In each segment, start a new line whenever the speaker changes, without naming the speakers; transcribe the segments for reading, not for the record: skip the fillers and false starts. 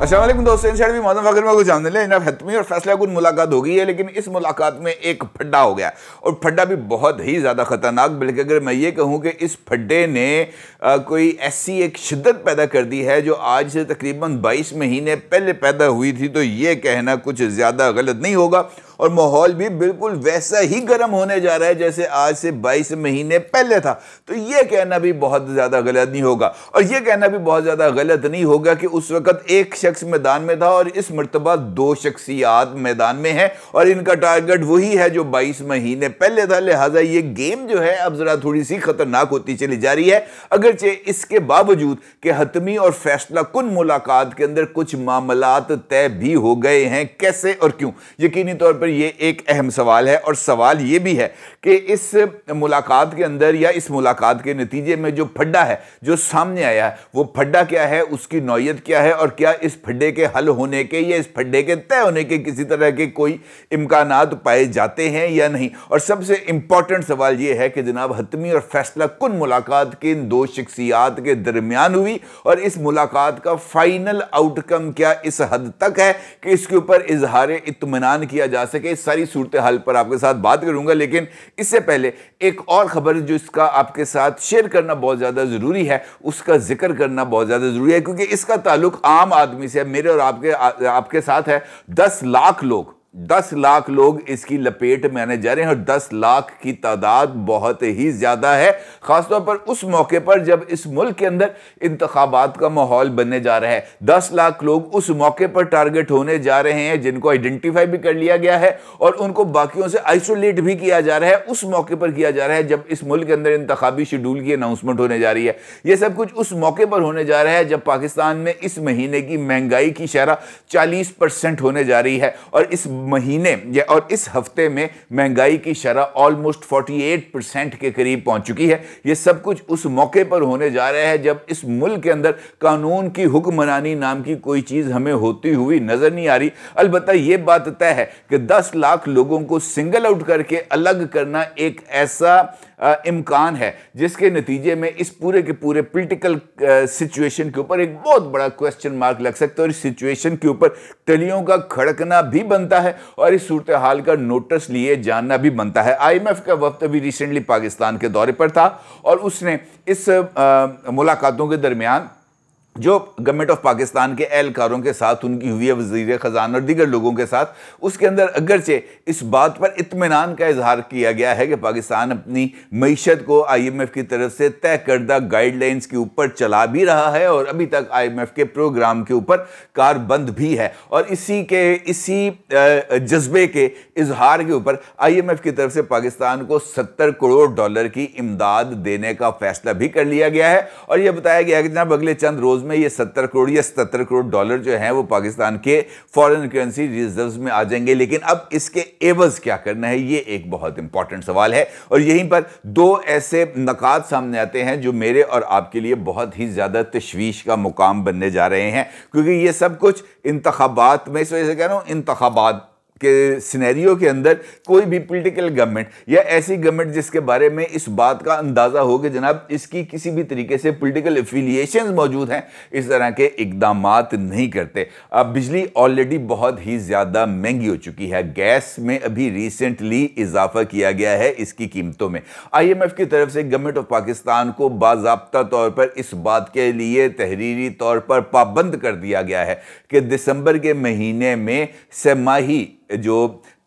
अस्सलाम वालेकुम दोस्तों, इन साइड भी मौसम फकर में कुछ आमने ले जनाब हतमी और फैसला कुन मुलाकात हो गई है, लेकिन इस मुलाकात में एक फड्डा हो गया और फड्डा भी बहुत ही ज़्यादा ख़तरनाक। बल्कि अगर मैं ये कहूँ कि इस फड्डे ने कोई ऐसी एक शिद्दत पैदा कर दी है जो आज से तकरीबन 22 महीने पहले पैदा हुई थी, तो ये कहना कुछ ज़्यादा गलत नहीं होगा। और माहौल भी बिल्कुल वैसा ही गर्म होने जा रहा है जैसे आज से 22 महीने पहले था, तो ये कहना भी बहुत ज़्यादा गलत नहीं होगा। और ये कहना भी बहुत ज़्यादा गलत नहीं होगा कि उस वक़्त एक शख्स मैदान में था और इस मरतबा 2 शख्सियात मैदान में हैं और इनका टारगेट वही है जो 22 महीने पहले था। लिहाजा ये गेम जो है अब ज़रा थोड़ी सी ख़तरनाक होती चली जा रही है, अगरचे इसके बावजूद कि हतमी और फैसला कुन मुलाकात के अंदर कुछ मामलात तय भी हो गए हैं। कैसे और क्यों? यकीनी तौर पर ये एक अहम सवाल है। और सवाल ये भी है कि इस मुलाकात के अंदर या इस मुलाकात के नतीजे में जो फड्डा है जो सामने आया है, वो फड्डा क्या है, उसकी नौयत क्या है और क्या इस फड्डे के हल होने के या इस फड्डे के तय होने के किसी तरह के कोई इम्कानात पाए जाते हैं या नहीं। और सबसे इंपॉर्टेंट सवाल ये है कि जनाब हतमी और फैसला कुन मुलाकात के इन 2 शख्सियात के दरमियान हुई और इस मुलाकात का फाइनल आउटकम क्या इस हद तक है कि इसके ऊपर इजहार इत्मीनान किया जा सके। इस सारी सूरत हाल पर आपके साथ बात करूंगा, लेकिन इससे पहले एक और खबर जो इसका आपके साथ शेयर करना बहुत ज़्यादा ज़रूरी है, उसका जिक्र करना बहुत ज़्यादा ज़रूरी है, क्योंकि इसका ताल्लुक आम आदमी से, मेरे और आपके साथ है। 10 लाख लोग इसकी लपेट में आने जा रहे हैं और 10 लाख की तादाद बहुत ही ज़्यादा है, ख़ासतौर पर उस मौके पर जब इस मुल्क के अंदर इंतखाबात का माहौल बनने जा रहा है। 10 लाख लोग उस मौके पर टारगेट होने जा रहे हैं जिनको आइडेंटिफाई भी कर लिया गया है और उनको बाकियों से आइसोलेट भी किया जा रहा है। उस मौके पर किया जा रहा है जब इस मुल्क के अंदर इंतखाबी शेड्यूल की अनाउंसमेंट होने जा रही है। यह सब कुछ उस मौके पर होने जा रहा है जब पाकिस्तान में इस महीने की महंगाई की शरह 40% होने जा रही है और इस महीने और इस हफ्ते में महंगाई की शरह ऑलमोस्ट 48% के करीब पहुंच चुकी है। यह सब कुछ उस मौके पर होने जा रहा है जब इस मुल्क के अंदर कानून की हुक्मरानी नाम की कोई चीज हमें होती हुई नजर नहीं आ रही। अलबत्ता यह बात तय है कि 10 लाख लोगों को सिंगल आउट करके अलग करना एक ऐसा इम्कान है जिसके नतीजे में इस पूरे के पूरे पॉलिटिकल सिचुएशन के ऊपर एक बहुत बड़ा क्वेश्चन मार्क लग सकता है और इस सिचुएशन के ऊपर टलियों का खड़कना भी बनता है और इस सूरत हाल का नोटिस लिए जानना भी बनता है। IMF का वक्त अभी रिसेंटली पाकिस्तान के दौरे पर था और उसने इस मुलाकातों के दरमियान जो गवर्नमेंट ऑफ पाकिस्तान के एहलकारों के साथ उनकी हुई है, वज़ीर ख़ज़ाना और दीगर लोगों के साथ, उसके अंदर अगरचे इस बात पर इत्मीनान का इजहार किया गया है कि पाकिस्तान अपनी मईशत को IMF की तरफ से तय करदा गाइडलाइंस के ऊपर चला भी रहा है और अभी तक IMF के प्रोग्राम के ऊपर कारबंद भी है। और इसी जज्बे के इजहार के ऊपर IMF की तरफ से पाकिस्तान को $70 करोड़ की इमदाद देने का फैसला भी कर लिया गया है और यह बताया गया है कि जनाब अगले चंद रोज में ये 70 करोड़ या $77 करोड़ जो हैं वो पाकिस्तान के फॉरेन करेंसी रिजर्व्स में आ जाएंगे। लेकिन अब इसके एवज क्या करना है, ये एक बहुत इंपॉर्टेंट सवाल है और यहीं पर 2 ऐसे नकात सामने आते हैं जो मेरे और आपके लिए बहुत ही ज्यादा तशवीश का मुकाम बनने जा रहे हैं, क्योंकि ये सब कुछ इंतखाबात में, इस वजह से कह रहा हूं इंतखाबात के सिनेरियो के अंदर कोई भी पॉलिटिकल गवर्नमेंट या ऐसी गवर्नमेंट जिसके बारे में इस बात का अंदाजा हो कि जनाब इसकी किसी भी तरीके से पॉलिटिकल एफिलिएशंस मौजूद हैं, इस तरह के इकदामात नहीं करते। अब बिजली ऑलरेडी बहुत ही ज़्यादा महंगी हो चुकी है, गैस में अभी रिसेंटली इजाफा किया गया है इसकी कीमतों में। IMF की तरफ से गवर्नमेंट ऑफ पाकिस्तान को बाज़ाब्ता तौर पर इस बात के लिए तहरीरी तौर पर पाबंद कर दिया गया है कि दिसंबर के महीने में छमाही जो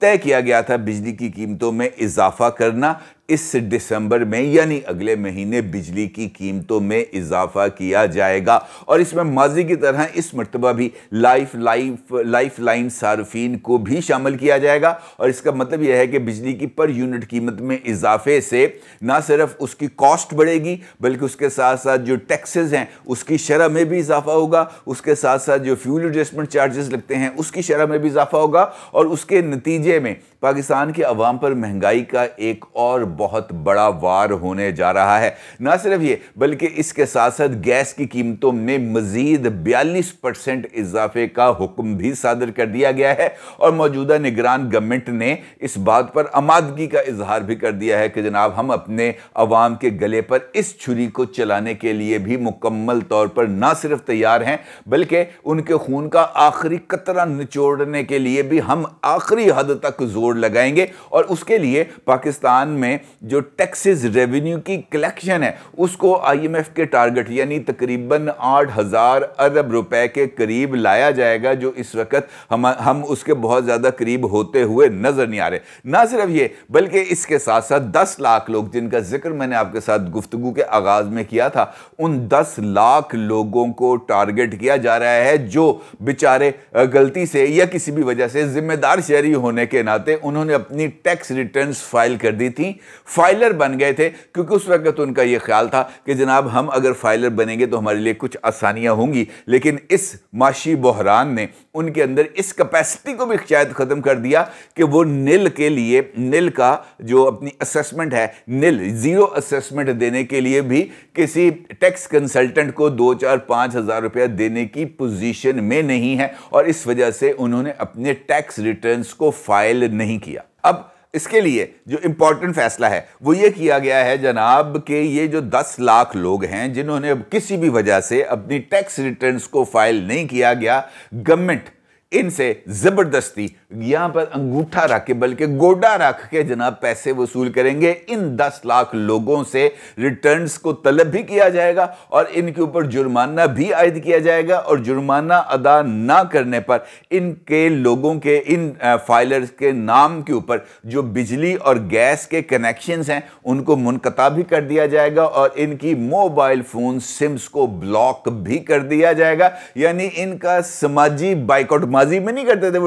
तय किया गया था बिजली की कीमतों में इजाफा करना, इस दिसंबर में यानी अगले महीने बिजली की कीमतों में इजाफा किया जाएगा। और इसमें माजी की तरह इस मरतबा भी लाइफ लाइन सार्फिन को भी शामिल किया जाएगा और इसका मतलब यह है कि बिजली की पर यूनिट कीमत में इजाफे से ना सिर्फ उसकी कॉस्ट बढ़ेगी बल्कि उसके साथ साथ जो टैक्सेस हैं उसकी शरह में भी इजाफा होगा, उसके साथ साथ जो फ्यूल एडजस्टमेंट चार्जेस लगते हैं उसकी शरह में भी इजाफा होगा और उसके नतीजे में पाकिस्तान के अवाम पर महंगाई का एक और बहुत बड़ा वार होने जा रहा है। ना सिर्फ ये, बल्कि इसके साथ साथ गैस की कीमतों में मजीद 42% इजाफे का हुक्म भी सादर कर दिया गया है और मौजूदा निगरान गवर्नमेंट ने इस बात पर आमादगी का इजहार भी कर दिया है कि जनाब हम अपने अवाम के गले पर इस छुरी को चलाने के लिए भी मुकम्मल तौर पर ना सिर्फ तैयार हैं, बल्कि उनके खून का आखिरी कतरा निचोड़ने के लिए भी हम आखिरी हद तक जोर लगाएंगे। और उसके लिए पाकिस्तान में जो टैक्सेस रेवेन्यू की कलेक्शन है उसको IMF के टारगेट यानी तकरीबन 8,000 अरब रुपए के करीब लाया जाएगा, जो इस वक्त हम उसके बहुत ज्यादा करीब होते हुए नजर नहीं आ रहे। ना सिर्फ ये, बल्कि इसके साथ साथ 10 लाख लोग जिनका जिक्र मैंने आपके साथ गुफ्तगू के आगाज में किया था, उन 10 लाख लोगों को टारगेट किया जा रहा है जो बेचारे गलती से या किसी भी वजह से जिम्मेदार शहरी होने के नाते उन्होंने अपनी टैक्स रिटर्न्स फाइल कर दी थी, फाइलर बन गए थे, क्योंकि उस वक्त उनका यह ख्याल था कि जनाब हम अगर फाइलर बनेंगे तो हमारे लिए कुछ आसानियां होंगी। लेकिन इस माशी बहरान ने उनके अंदर इस कैपेसिटी को भी शायद खत्म कर दिया कि वो नील के लिए, नील का जो अपनी असेसमेंट है, नील जीरो असेसमेंट देने के लिए भी किसी टैक्स कंसल्टेंट को 2-4-5 हज़ार रुपया देने की पोजीशन में नहीं है और इस वजह से उन्होंने अपने टैक्स रिटर्न्स को फाइल नहीं किया। अब इसके लिए जो इंपॉर्टेंट फैसला है वो ये किया गया है जनाब कि ये जो 10 लाख लोग हैं जिन्होंने किसी भी वजह से अपनी टैक्स रिटर्न्स को फाइल नहीं किया गया, गवर्नमेंट इनसे जबरदस्ती यहां पर अंगूठा रख के, बल्कि गोडा रख के जनाब पैसे वसूल करेंगे। इन 10 लाख लोगों से रिटर्न्स को तलब भी किया जाएगा और इनके ऊपर जुर्माना भी आयद किया जाएगा और जुर्माना अदा ना करने पर इनके लोगों के, इन फाइलर्स के नाम के ऊपर जो बिजली और गैस के कनेक्शंस हैं उनको मुनक़ता भी कर दिया जाएगा और इनकी मोबाइल फोन सिम्स को ब्लॉक भी कर दिया जाएगा। यानी इनका समाजी बाइकआउट, माजी में नहीं करते थे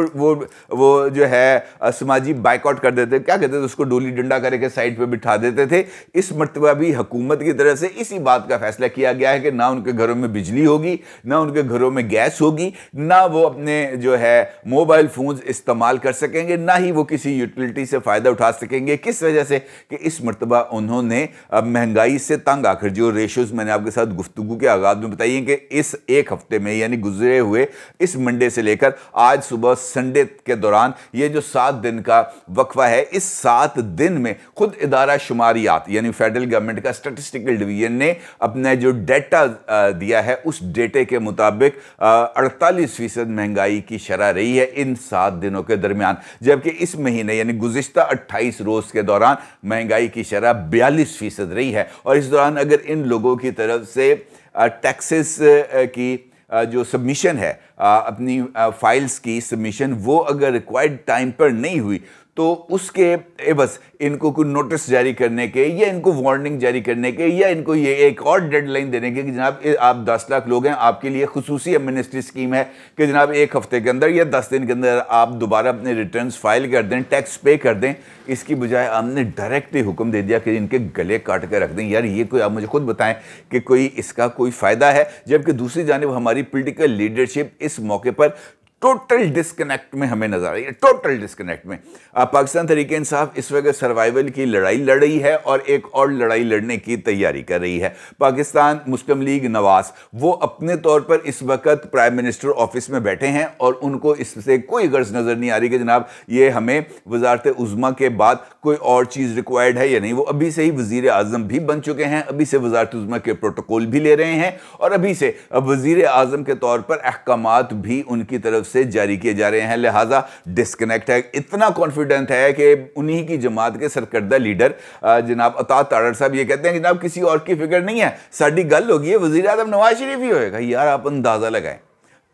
वो जो है समाजी बाइकआउट कर देते, क्या कहते थे उसको, डोली डंडा करके साइड पे बिठा देते थे। इस मर्तबा भी हुकूमत की तरफ से इसी बात का फैसला किया गया है कि ना उनके घरों में बिजली होगी, ना उनके घरों में गैस होगी, ना वो अपने जो है मोबाइल फोन इस्तेमाल कर सकेंगे, ना ही वो किसी यूटिलिटी से फायदा उठा सकेंगे। किस वजह से कि इस मर्तबा उन्होंने महंगाई से तंग आकर, जो रेशोज मैंने आपके साथ गुफ्तगू के आगाज में बताई कि इस एक हफ्ते में यानी गुजरे हुए इस मंडे से लेकर आज सुबह संडे के दौरान ये जो 7 दिन का वक्फा है, इस 7 दिन में खुद इदारा शुमारियात यानी फेडरल गवर्नमेंट का स्टैटिस्टिकल डिवीजन ने अपना जो डेटा दिया है उस डेटे के मुताबिक 48% महंगाई की शरह रही है इन 7 दिनों के दरमियान, जबकि इस महीने यानी गुज़िश्ता 28 रोज के दौरान महंगाई की शरह 42% रही है। और इस दौरान अगर इन लोगों की तरफ से टैक्सेस की जो सबमिशन है, अपनी फाइल्स की सबमिशन, वो अगर रिक्वायर्ड टाइम पर नहीं हुई तो उसके बस इनको कोई नोटिस जारी करने के या इनको वार्निंग जारी करने के या इनको ये एक और डेडलाइन देने के कि जनाब आप 10 लाख लोग हैं, आपके लिए खुसूसी एमनेस्टी स्कीम है कि जनाब 1 हफ्ते के अंदर या 10 दिन के अंदर आप दोबारा अपने रिटर्न्स फाइल कर दें, टैक्स पे कर दें। इसकी बजाय हमने डायरेक्ट ही हुक्म दे दिया कि इनके गले काट कर रख दें। यार ये कोई, आप मुझे खुद बताएं कि कोई इसका कोई फ़ायदा है, जबकि दूसरी जानिब हमारी पॉलिटिकल लीडरशिप इस मौके पर टोटल डिस्कनेक्ट में हमें नजर आ रही है, टोटल डिस्कनेक्ट में। पाकिस्तान तहरीक इंसाफ इस वक्त सर्वाइवल की लड़ाई लड़ रही है और एक और लड़ाई लड़ने की तैयारी कर रही है। पाकिस्तान मुस्लिम लीग नवाज वो अपने तौर पर इस वक्त प्राइम मिनिस्टर ऑफिस में बैठे हैं और उनको इससे कोई गर्ज नजर नहीं आ रही कि जनाब ये हमें वजारत उज़्मा के बाद कोई और चीज़ रिक्वायर्ड है या नहीं। वो अभी से ही वजीर आजम भी बन चुके हैं, अभी से वजारत उज़्मा के प्रोटोकॉल भी ले रहे हैं और अभी से वजीर आजम के तौर पर अहकामात भी उनकी तरफ से जारी किए जा रहे हैं। लिहाजा डिस्कनेक्ट है। इतना कॉन्फिडेंट है कि उन्हीं की जमात के सरकर्दा लीडर जनाब अता तारड़ साहब ये कहते हैं कि जनाब किसी और की फिक्र नहीं है, साड़ी गल होगी है वजीर आजम नवाज शरीफ ही होएगा। यार आप अंदाजा लगाएं,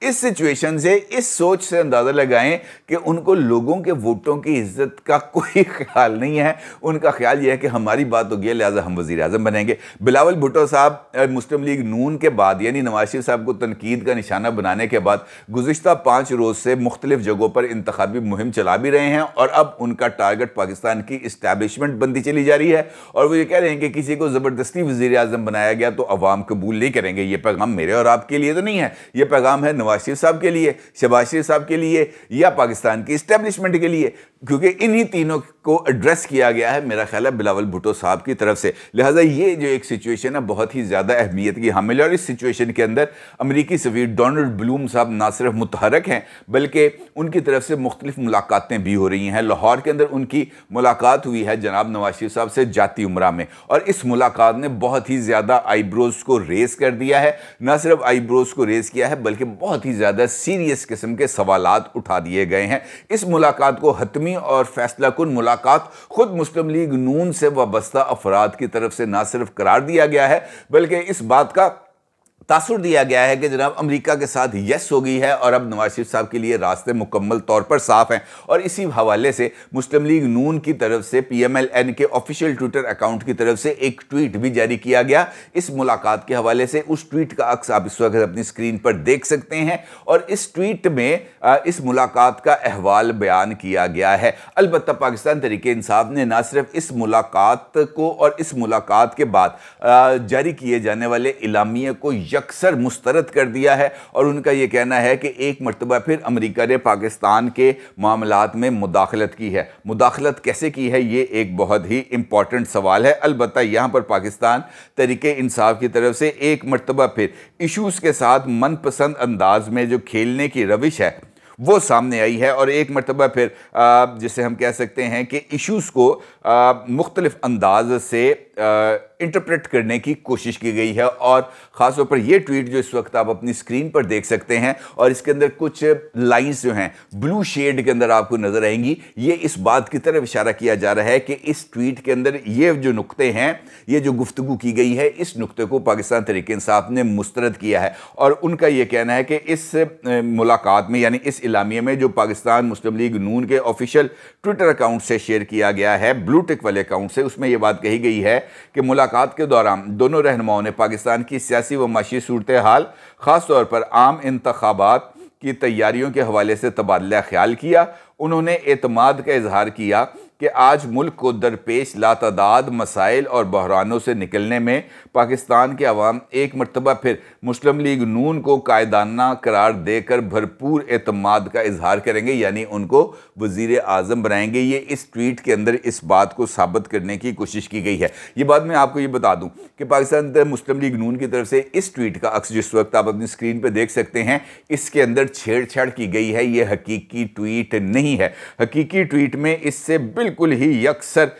इस सिचुएशन से, इस सोच से अंदाजा लगाएं कि उनको लोगों के वोटों की इज्जत का कोई ख्याल नहीं है। उनका ख्याल यह है कि हमारी बात हो गई, लिहाजा हम वजीर आजम बनेंगे। बिलावल भुट्टो साहब मुस्लिम लीग नून के बाद यानी नवाज शरीफ साहब को तनकीद का निशाना बनाने के बाद गुज़िश्ता 5 रोज से मुख्तलिफ जगहों पर इंतखाबी मुहिम चला भी रहे हैं और अब उनका टारगेट पाकिस्तान की इस्टेब्लिशमेंट बनती चली जा रही है और वो ये कह रहे हैं कि किसी को ज़बरदस्ती वजीर आजम बनाया गया तो अवाम कबूल नहीं करेंगे। ये पैगाम मेरे और आपके लिए तो नहीं है, ये पैगाम है नवाज नवाज शरीफ साहब के लिए, शहबाज शरीफ साहब के लिए या पाकिस्तान की इस्टेब्लिशमेंट के लिए, क्योंकि इन्हीं तीनों को एड्रेस किया गया है मेरा ख्याल है बिलावल भुट्टो साहब की तरफ से। लिहाजा ये जो एक सिचुएशन है बहुत ही ज़्यादा अहमियत की हामिल है और इस सिचुएशन के अंदर अमरीकी सफ़ीर डोनाल्ड ब्लूम साहब ना सिर्फ मुतहरक हैं बल्कि उनकी तरफ से मुख्तलिफ मुलाकातें भी हो रही हैं। लाहौर के अंदर उनकी मुलाकात हुई है जनाब नवाज शरीफ साहब से जाती उम्रा में, और इस मुलाकात ने बहुत ही ज़्यादा आईब्रोज को रेस कर दिया है। ना सिर्फ आईब्रोज को रेस किया है बल्कि बहुत ही ज़्यादा सीरियस किस्म के सवालात उठा दिए गए हैं। इस मुलाकात को हतमी और फैसला कुन मुलाकात खुद मुस्लिम लीग नून से वाबस्ता अफराद की तरफ से ना सिर्फ करार दिया गया है बल्कि इस बात का तासुर दिया गया है कि जनाब अमेरिका के साथ यस हो गई है और अब नवाज शरीफ साहब के लिए रास्ते मुकम्मल तौर पर साफ हैं। और इसी हवाले से मुस्लिम लीग नून की तरफ से PMLN के ऑफिशियल ट्विटर अकाउंट की तरफ से एक ट्वीट भी जारी किया गया इस मुलाकात के हवाले से। उस ट्वीट का अक्स आप इस वक्त अपनी स्क्रीन पर देख सकते हैं और इस ट्वीट में इस मुलाकात का अहवाल बयान किया गया है। अलबत्ता पाकिस्तान तहरीक इंसाफ ने ना सिर्फ इस मुलाकात को और इस मुलाकात के बाद जारी किए जाने वाले इलामिये को यकसर मुस्तरद कर दिया है और उनका यह कहना है कि एक मरतबा फिर अमेरिका ने पाकिस्तान के मामलात में मुदाखलत की है। मुदाखलत कैसे की है ये एक बहुत ही इंपॉर्टेंट सवाल है। अलबत्ता यहाँ पर पाकिस्तान तहरीक इंसाफ की तरफ से एक मरतबा फिर इशूज़ के साथ मनपसंद अंदाज में जो खेलने की रविश है वो सामने आई है और एक मरतबा फिर जिसे हम कह सकते हैं कि इश्यूज़ को मुख्तलिफ अंदाज से इंटरप्रेट करने की कोशिश की गई है। और ख़ास तौर पर यह ट्वीट जो इस वक्त आप अपनी स्क्रीन पर देख सकते हैं और इसके अंदर कुछ लाइंस जो हैं ब्लू शेड के अंदर आपको नज़र आएंगी, ये इस बात की तरफ इशारा किया जा रहा है कि इस ट्वीट के अंदर ये जो नुक्ते हैं, ये जो गुफ्तगू की गई है, इस नुक्ते को पाकिस्तान तहरीक इंसाफ ने मुस्तरद किया है। और उनका यह कहना है कि इस मुलाकात में यानी इस इलामिये में जो पाकिस्तान मुस्लिम लीग नून के ऑफिशियल ट्विटर अकाउंट से शेयर किया गया है, ब्लू टिक वाले अकाउंट से, उसमें यह बात कही गई है कि मुलाकात के दौरान दोनों रहनुमाओं ने पाकिस्तान की सियासी व माशी सूरत हाल, ख़ास तौर पर आम इंतखाबात की तैयारियों के हवाले से तबादला ख्याल किया। उन्होंने एतमाद का इजहार किया कि आज मुल्क को दरपेश लातादाद मसाइल और बहरानों से निकलने में पाकिस्तान के अवाम एक मरतबा फिर मुस्लिम लीग नून को कायदाना करार देकर भरपूर एतमाद का इजहार करेंगे, यानी उनको वज़ीर आज़म बनाएंगे। ये इस ट्वीट के अंदर इस बात को साबित करने की कोशिश की गई है। ये बात मैं आपको ये बता दूं कि पाकिस्तान मुस्लिम लीग नून की तरफ से इस ट्वीट का अक्स जिस वक्त आप अपनी स्क्रीन पर देख सकते हैं, इसके अंदर छेड़छाड़ की गई है। ये हकीकी ट्वीट नहीं है। हकीकी ट्वीट में इससे बिल्कुल ही यकसर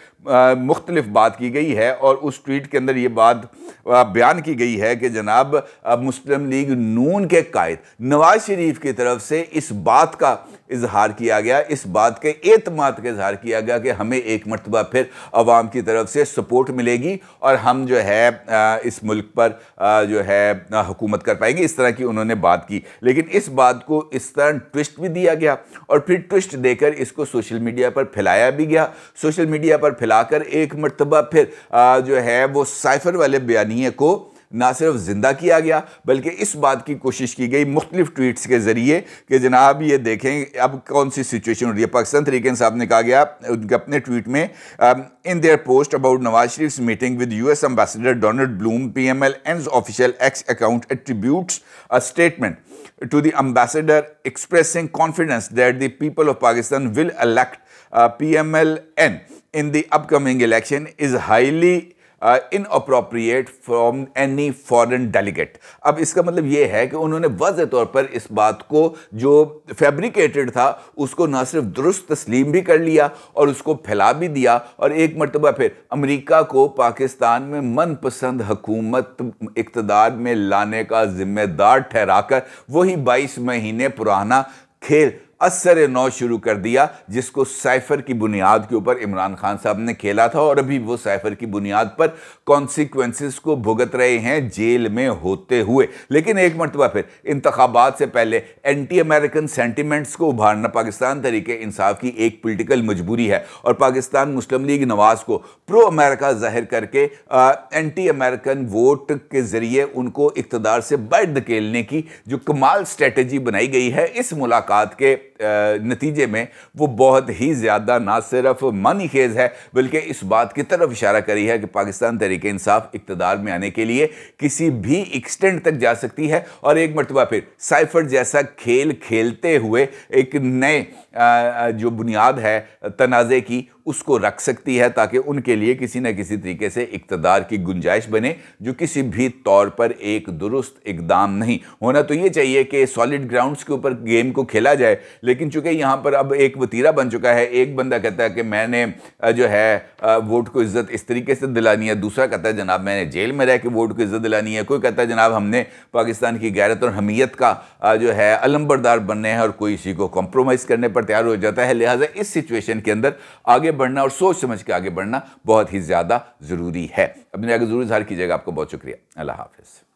मुख्तलिफ बात की गई है और उस ट्वीट के अंदर ये बात बयान की गई है कि जनाब मुस्लिम लीग नून के कायद नवाज शरीफ की तरफ से इस बात का इजहार किया गया, इस बात के एतमाद का इजहार किया गया कि हमें एक मरतबा फिर अवाम की तरफ से सपोर्ट मिलेगी और हम जो है इस मुल्क पर जो है हुकूमत कर पाएंगे। इस तरह की उन्होंने बात की, लेकिन इस बात को इस तरह ट्विस्ट भी दिया गया और फिर ट्विस्ट देकर इसको सोशल मीडिया पर फैलाया भी गया। सोशल मीडिया पर फैलाकर एक मरतबा फिर जो है वो साइफर वाले बयानिए को ना सिर्फ जिंदा किया गया बल्कि इस बात की कोशिश की गई मुख्तलिफ ट्वीट्स के जरिए कि जनाब ये देखें अब कौन सी सिचुएशन हो रही है। पाकिस्तान तहरीक इंसाफ ने कहा गया उनके अपने ट्वीट में, in their post about Nawaz Sharif meeting with US ambassador Donald Bloom, PMLN's official x account attributes a statement to the ambassador expressing confidence that the people of Pakistan will elect PMLN in the upcoming election is highly inappropriate from any foreign delegate। अब इसका मतलब ये है कि उन्होंने वाज़ेह तौर पर इस बात को जो फैब्रिकेटेड था उसको ना सिर्फ दुरुस्त तस्लीम भी कर लिया और उसको फैला भी दिया और एक मरतबा फिर अमेरिका को पाकिस्तान में मनपसंद हुकूमत इक़्तिदार में लाने का जिम्मेदार ठहराकर वही 22 महीने पुराना खेल असर नौ शुरू कर दिया जिसको साइफर की बुनियाद के ऊपर इमरान खान साहब ने खेला था और अभी वो साइफर की बुनियाद पर कॉन्सिक्वेंसेस को भुगत रहे हैं जेल में होते हुए। लेकिन एक मरतबा फिर इंतखाबात से पहले एंटी अमेरिकन सेंटिमेंट्स को उभारना पाकिस्तान तहरीक इंसाफ की एक पॉलिटिकल मजबूरी है और पाकिस्तान मुस्लिम लीग नवाज को प्रो अमेरिका जाहिर करके एंटी अमेरिकन वोट के जरिए उनको इक़्तिदार से बाहर धकेलने की जो कमाल स्ट्रेटजी बनाई गई है, इस मुलाकात के नतीजे में वो बहुत ही ज़्यादा ना सिर्फ मानी खेज़ है बल्कि इस बात की तरफ इशारा करी है कि पाकिस्तान तहरीक इंसाफ इक़्तिदार में आने के लिए किसी भी एक्सटेंट तक जा सकती है और एक मरतबा फिर साइफर जैसा खेल खेलते हुए एक नए जो बुनियाद है तनाज़े की उसको रख सकती है ताकि उनके लिए किसी न किसी तरीके से इक़्तिदार की गुंजाइश बने, जो किसी भी तौर पर एक दुरुस्त इक़दाम नहीं होना। तो ये चाहिए कि सॉलिड ग्राउंड्स के ऊपर गेम को खेला जाए, लेकिन चूंकि यहाँ पर अब एक वतीरा बन चुका है, एक बंदा कहता है कि मैंने जो है वोट को इज़्ज़त इस तरीके से दिलानी है, दूसरा कहता है जनाब मैंने जेल में रह के वोट को इज़्ज़त दिलानी है, कोई कहता है जनाब हमने पाकिस्तान की गैरत और हमीयत का जो है अलंबरदार बनने हैं, और कोई इसी को कॉम्प्रोमाइज़ करने पर तैयार हो जाता है। लिहाजा इस सिचुएशन के अंदर आगे बढ़ना और सोच समझ के आगे बढ़ना बहुत ही ज़्यादा ज़रूरी है। अपनी राय को ज़रूर इज़हार कीजिएगा। आपको बहुत शुक्रिया। अल्लाह हाफ़िज़।